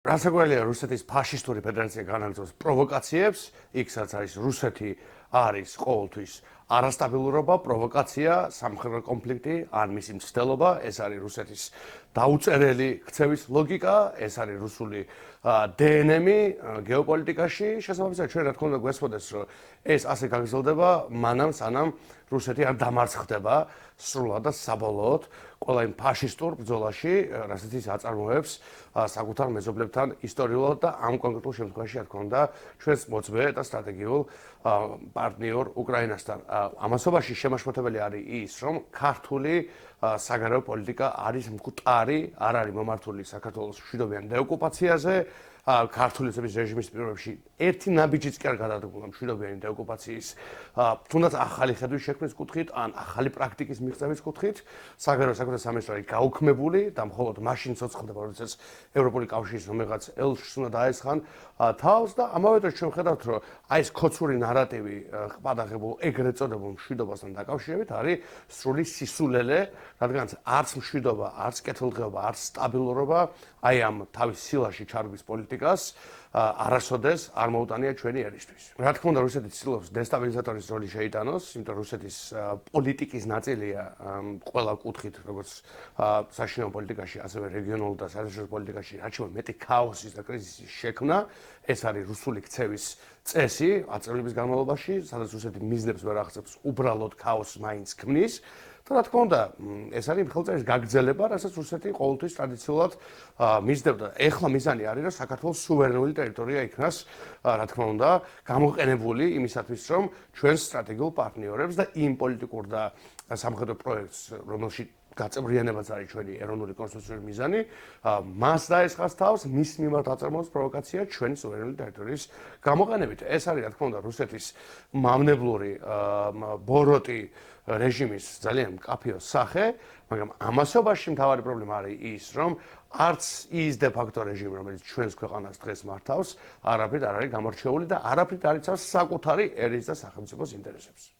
რასაკვირველია რუსეთის ფაშისტური ფედერაცია განაგრძობს პროვოკაციებს, იქ სადაც არის რუსეთი არის ყოველთვის არასტაბილურობა, პროვოკაცია, სამხედრო კონფლიქტი, ან მისი მცდელობა, ეს არის რუსეთის დაუწერელი ქცევის ლოგიკა, ეს არის რუსული დნმ-ი გეოპოლიტიკაში, შესაბამისად ჩვენ რა თქმა უნდა გვესმოდეს, რომ ეს ასე გაგრძელდება, მანამ სანამ რუსეთი არ დამარცხდება სრულად და საბოლოოდ ყველა იმ ფაშისტურ ბრძოლაში, რასაც ის აწარმოებს საკუთარ მეზობლებთან ისტორიულად და ამ კონკრეტულ შემთხვევაში, რა თქმა უნდა, ჩვენს მოწმე და სტრატეგიულ პარტნიორ უკრაინასთან. ამასობაში შემაშფოთებელი არის ის, რომ ქართული საგარეო პოლიტიკა არის მკვდარი, არ არის მომართული საქართველოს მშვიდობიან დეოკუპაციაზე, ქართული რეჟიმის პირობებში ერთი ნაბიჯიც კი არ გადადგმულა მშვიდობიანი დეოკუპაციის, თუნდაც ახალი ხედვის შექმნის კუთხით, ან ახალი პრაქტიკის მიღწევის კუთხით, საგარეო საქმეთა სამინისტრო არის გაუქმებული და მხოლოდ მაშინ ცოცხლდება, როდესაც ევროპული კავშირის რომელიღაც ელჩს უნდა დაესხან თავს და ამავე დროს ჩვენ ხედავთ, რომ აი ეს ქოცური ნარატივი ყბადაღებულ ეგრეთ წოდებულ მშვიდობასთან დაკავშირებით არის სრული სისულელე, რადგანაც არც მშვიდობა, არც კეთილდღეობა, არც სტაბილურობა აი ამ თავის სილაში ჩარგვის პოლიტიკას არასოდეს არ მოუტანია ჩვენი ერისთვის. რა თქმა უნდა, რუსეთი ცდილობს დესტაბილიზატორის როლი შეიტანოს, იმიტომ რომ რუსეთის პოლიტიკის ნაწილია ყველა კუთხით, როგორც საშინაო პოლიტიკაში, ასევე რეგიონულ და საერთაშორისო პოლიტიკაში, რაც შეიძლება მეტი ქაოსის და კრიზისის შექმნა, ეს არის რუსული ქცევის წესი აწევლების განმავლობაში, სადაც რუსეთი მიზნებს ვერ აღწევს, უბრალოდ ქაოსს მაინც ქმნის. და რა თქმა უნდა, ეს არის მხოლოდ გაგრძელება, რასაც რუსეთი ყოველთვის ტრადიციულად მისდევდა. ეხლა მიზანი არის, რომ საქართველოს სუვერენული ტერიტორია იქნას, რა თქმა უნდა, გამოყენებული იმისათვის, რომ ჩვენს სტრატეგიულ პარტნიორებს და იმ პოლიტიკურ და სამხედრო პროექტს, რომელშიც გაწევრიანებაც არის ჩვენი ეროვნული კონსტიტუციური მიზანი, მას დაესხას თავს, მის მიმართ აწარმოებს პროვოკაცია ჩვენი სუვერენული ტერიტორიის გამოყენებით. ეს არის, რა თქმა უნდა, რუსეთის მამნებლური ბოროტი რეჟიმის ძალიან მკაფიო სახე, მაგრამ ამასობაში მთავარი პრობლემა არის ის, რომ არც ის დე ფაქტო რეჟიმი, რომელიც ჩვენს ქვეყანას დღეს მართავს, არაფრით არ არის გამორჩეული და არაფრით არ იცავს საკუთარი ერის და სახელმწიფოს ინტერესებს.